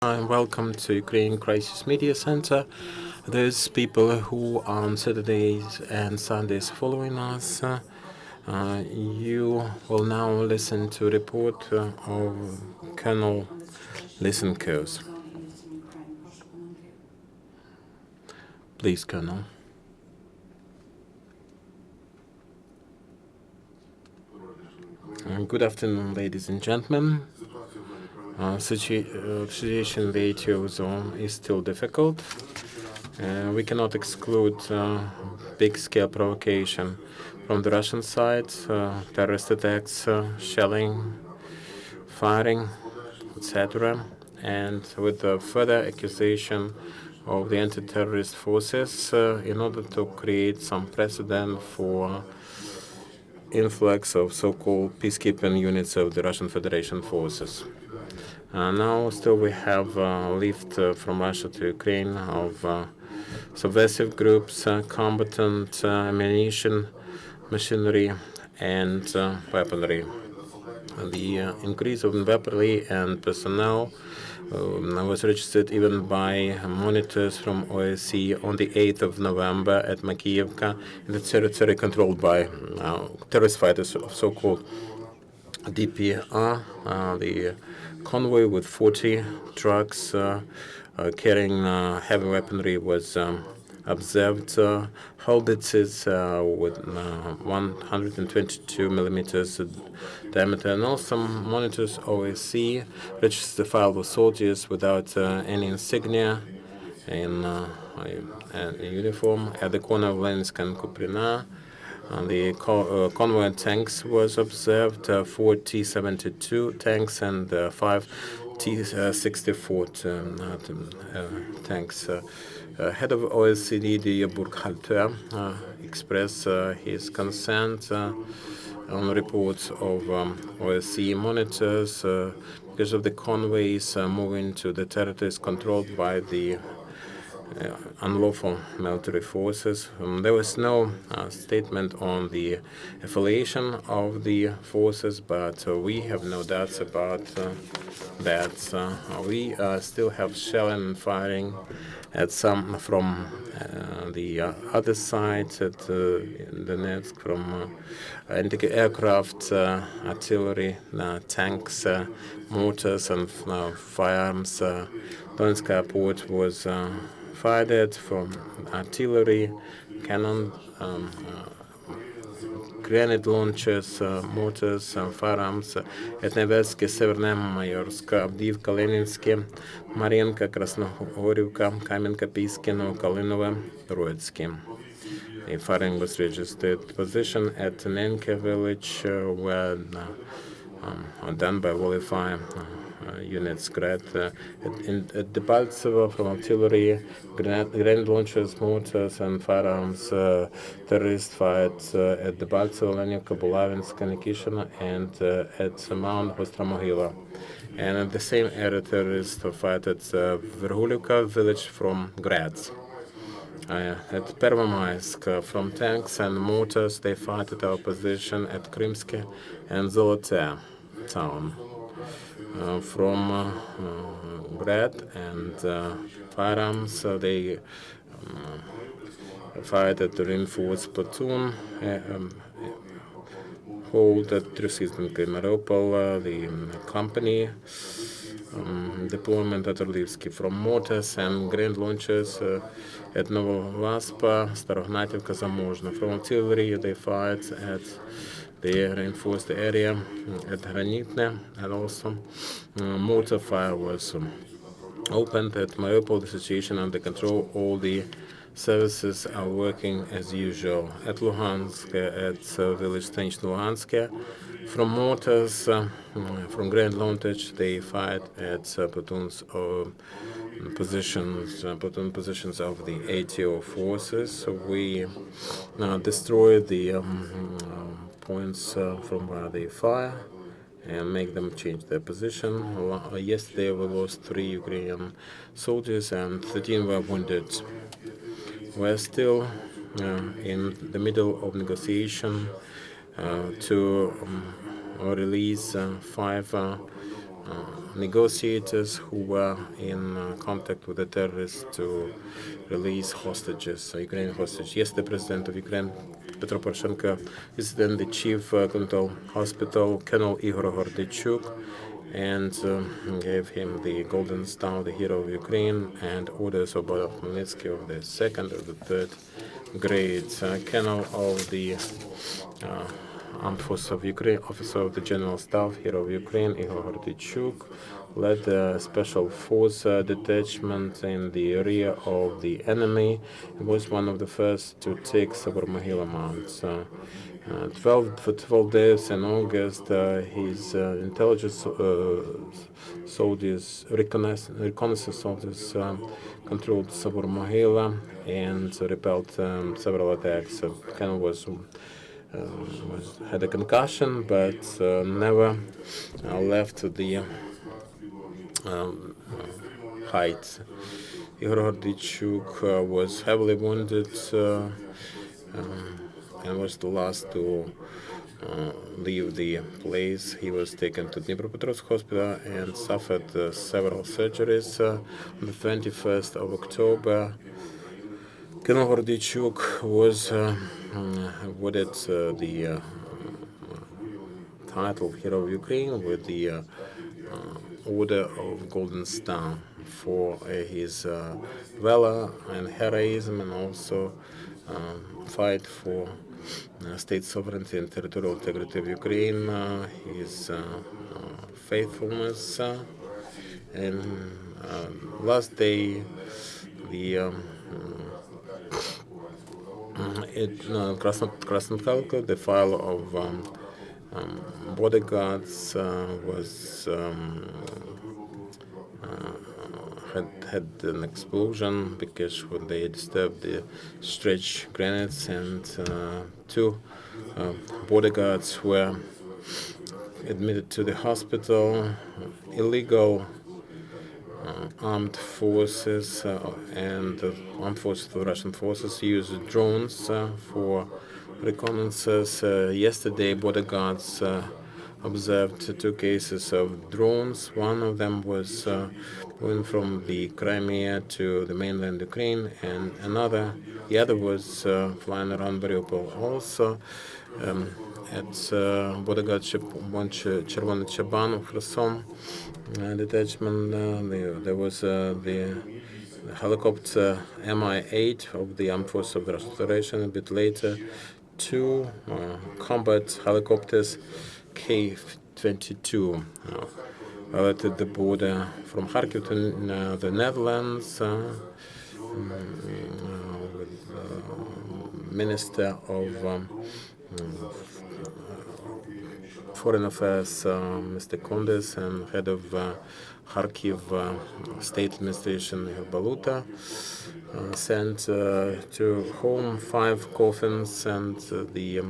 And welcome to Ukraine Crisis Media Center. Those people who on Saturdays and Sundays following us, you will now listen to a report of Colonel Lysenko's. Please, Colonel. Good afternoon, ladies and gentlemen. Situation in the ATO zone is still difficult. We cannot exclude big-scale provocation from the Russian side, terrorist attacks, shelling, firing, etc. And with the further accusation of the anti-terrorist forces in order to create some precedent for influx of so-called peacekeeping units of the Russian Federation forces. Now still we have left from Russia to Ukraine of subversive groups, combatant ammunition, machinery, and weaponry. The increase of weaponry and personnel was registered even by monitors from OSCE on the 8th of November at Makiyevka, in the territory controlled by terrorist fighters of so-called DPR. The convoy with 40 trucks carrying heavy weaponry was observed. Howitzers with 122 millimeters diameter, and also monitors OSCE registered the file of soldiers without any insignia in uniform at the corner of Lensk and Kuprina. The convoy tanks was observed, 4 T-72 tanks and 5 T-64 tanks. Head of OSCE, Burkhalter, expressed his consent on reports of OSCE monitors because of the convoys moving to the territories controlled by the unlawful military forces. There was no statement on the affiliation of the forces, but we have no doubts about that. We still have shelling and firing at some from the other side at Donetsk, from anti-aircraft, artillery, tanks, mortars, and firearms. Donetsk airport was fired from artillery, cannon, grenade launchers, mortars, firearms at Nevelsky, Severnomaiorsk, Avdiivka, Leninsky, Marienka, Krasnohorivka, Kamenka-Piskino, Kalinovo, Troitsky. The firing was registered. Position at Nenke village were done by Volify units. At Debaltsevo from artillery, grenade launchers, mortars, and firearms. Terrorists fired at Debaltsevo, Lenivka, Bulavinska, Nikishina, and at Mount Ostromohila. And at the same area, terrorists fired at Verhulivka village from Graz. At Pervomaisk, from tanks and mortars, they fired at our position at Krymsky and Zolote town. From Grad and firearms, they fired at the reinforced platoon hold at Trusizbenka, Mariupol, the company deployment at Orlivsky. From mortars and grenade launchers at Novovaspa, Starognativka, Zamožno. From artillery, they fired at the reinforced area at Granitne, and also mortar fire was opened at Mariupol. The situation under control. All the services are working as usual. At Luhansk, at village Stanично Luhansk, from mortars, from grenade launchers, they fired at platoons of platoon positions of the ATO forces. So we destroyed the points from where they fire and make them change their position. Yesterday we lost 3 Ukrainian soldiers and 13 were wounded. We're still in the middle of negotiation to release 5 negotiators who were in contact with the terrorists to release hostages, Ukrainian hostages. Yesterday, the President of Ukraine, Petro Poroshenko, visited the Chief Clinical Hospital, Colonel Igor Gordichuk, and gave him the Golden Star, the Hero of Ukraine, and orders of Magnitsky of the second or the third grade. Colonel of the Armed Forces of Ukraine, Officer of the General Staff, Hero of Ukraine, Igor Gordichuk, led a special force detachment in the rear of the enemy. He was one of the first to take Sabormahila Mount. For 12 days in August, his intelligence soldiers, reconnaissance soldiers controlled Sabormahila and repelled several attacks. Colonel had a concussion, but never left the heights. Igor Gordichuk was heavily wounded and was the last to leave the place. He was taken to Dnipropetrovsk hospital and suffered several surgeries. On the 21st of October, Colonel Gordichuk was awarded the title Hero of Ukraine with the Order of Golden Star for his valor and heroism, and also fight for state sovereignty and territorial integrity of Ukraine, his faithfulness. And last day, the Krasnodar, the file of bodyguards was had an explosion because when they disturbed the stretch grenades, and two bodyguards were admitted to the hospital. Illegal armed forces and armed forces of Russian forces used drones for reconnaissance. Yesterday, bodyguards observed two cases of drones. One of them was going from the Crimea to the mainland Ukraine, and the other was flying around Mariupol. Also, at bodyguard ship Chervony Chaban of Kherson detachment, there was the helicopter Mi-8 of the Armed Forces of the Russian Federation. A bit later, two combat helicopters K-22 alerted the border from Kharkiv to the Netherlands with Minister of Foreign Affairs, Mr. Kondes, and head of Kharkiv State Administration, Baluta, sent to home 5 coffins, and the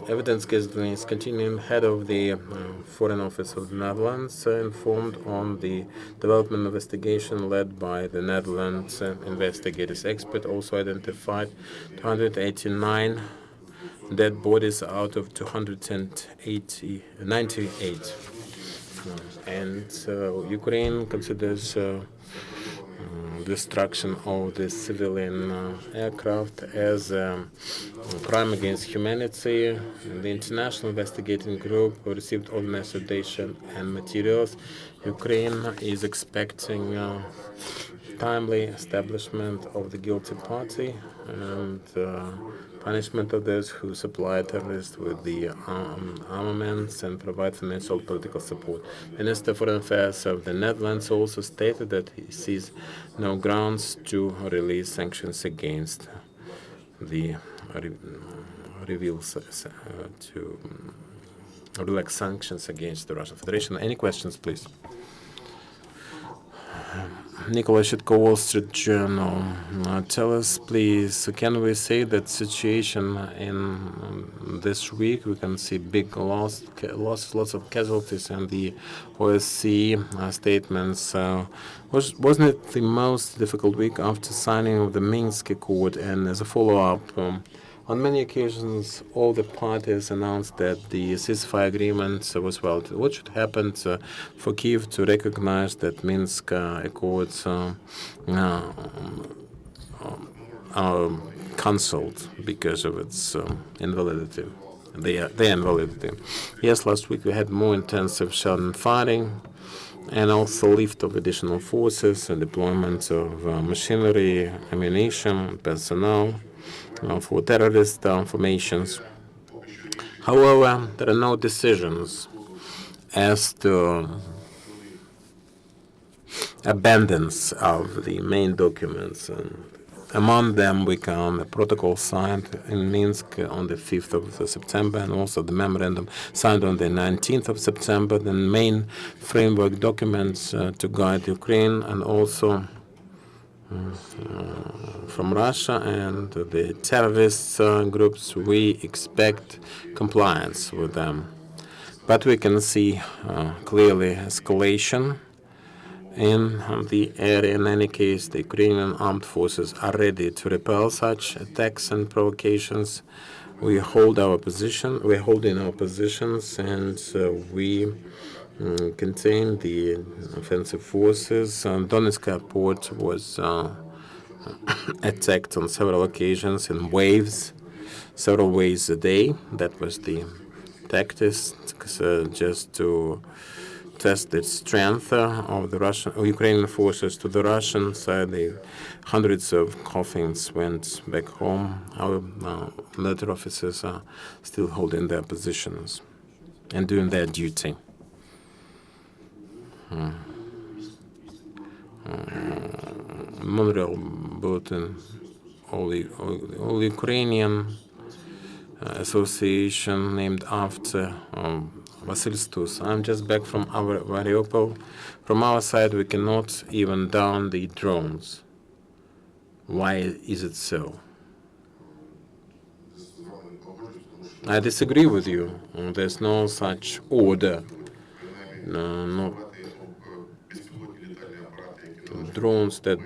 evidence gathering is continuing. Head of the Foreign Office of the Netherlands informed on the development investigation led by the Netherlands investigators. Expert also identified 289 dead bodies out of 298. And Ukraine considers destruction of the civilian aircraft as a crime against humanity. The international investigating group received all necessary data and materials. Ukraine is expecting timely establishment of the guilty party and punishment of those who supply terrorists with the armaments and provide financial political support. Minister of Foreign Affairs of the Netherlands also stated that he sees no grounds to release sanctions against the to relax sanctions against the Russian Federation. Any questions, please? Nikolai Shitko, Wall Street Journal. Tell us, please, can we say that situation in this week, we can see big loss, lots of casualties, and the OSCE statements. Wasn't it the most difficult week after signing of the Minsk Accord? And as a follow-up, On many occasions, all the parties announced that the ceasefire agreement was valid. What should happen for Kiev to recognize that Minsk Accords are cancelled because of its invalidity, their invalidity? Yes, last week we had more intensive shelling fighting and also lift of additional forces and deployment of machinery, ammunition, personnel for terrorist formations. However, there are no decisions as to abandonance of the main documents. And among them, we count the protocol signed in Minsk on the 5th of September, and also the memorandum signed on the 19th of September, the main framework documents to guide Ukraine, and also from Russia and the terrorist groups. We expect compliance with them. But we can see clearly escalation in the area. In any case, the Ukrainian armed forces are ready to repel such attacks and provocations. We hold our position. We're holding our positions, and we contain the offensive forces. Donetsk airport was attacked on several occasions in waves, several waves a day. That was the tactics, just to test the strength of the Ukrainian forces to the Russian side. Hundreds of coffins went back home. Our military officers are still holding their positions and doing their duty. Montreal Bulletin, all Ukrainian association named after Vasil Stus. I'm just back from our Mariupol. From our side, we cannot even down the drones. Why is it so? I disagree with you. There's no such order. No drones that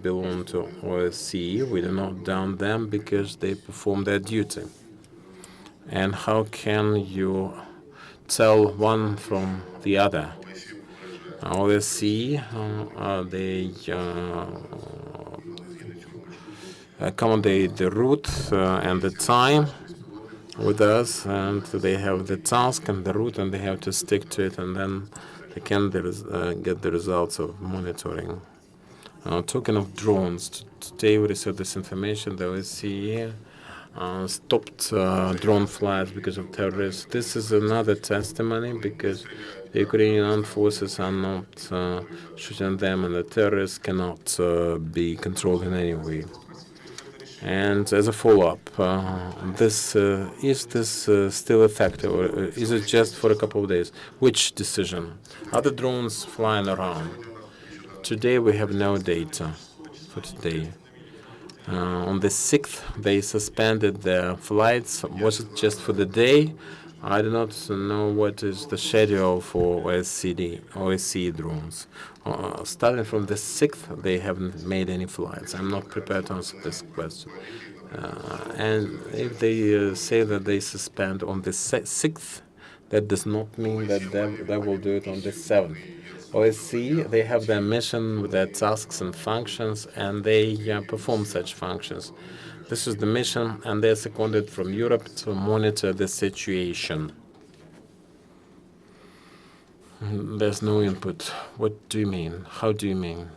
belong to OSCE. We do not down them because they perform their duty. And how can you tell one from the other? OSCE, they accommodate the route and the time with us, and they have the task and the route, and they have to stick to it, and then they can get the results of monitoring. Talking of drones, today we received this information. The OSCE stopped drone flights because of terrorists. This is another testimony, because the Ukrainian armed forces are not shooting them, and the terrorists cannot be controlled in any way. And as a follow-up, is this still effective, or is it just for a couple of days? Which decision? Are the drones flying around? Today we have no data for today. On the 6th, they suspended their flights. Was it just for the day? I do not know what is the schedule for OSCE drones. Starting from the 6th, they haven't made any flights. I'm not prepared to answer this question. And if they say that they suspend on the 6th, that does not mean that they will do it on the 7th. OSCE, they have their mission with their tasks and functions, and they perform such functions. This is the mission, and they're seconded from Europe to monitor the situation. There's no input. What do you mean? How do you mean?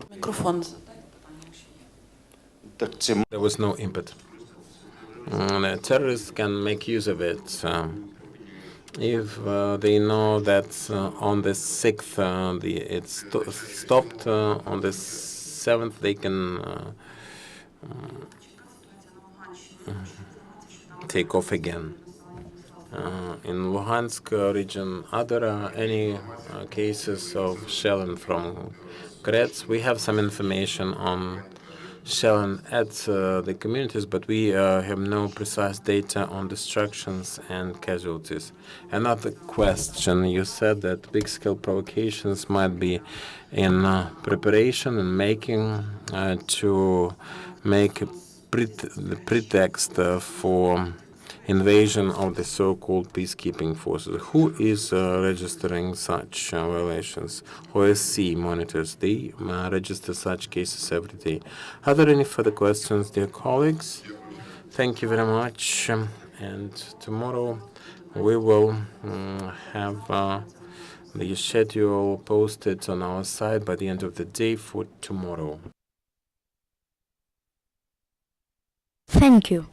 Microphone. There was no input. Terrorists can make use of it. If they know that on the 6th it's stopped, on the 7th they can take off again. In Luhansk region, are there any cases of shelling from Kretz? We have some information on shell and add the communities, but we have no precise data on destructions and casualties. Another question, you said that big-scale provocations might be in preparation and making to make the pretext for invasion of the so-called peacekeeping forces. Who is registering such violations? OSC monitors. They register such cases every day. Are there any further questions, dear colleagues? Thank you very much. And tomorrow we will have the schedule posted on our site by the end of the day for tomorrow. Thank you.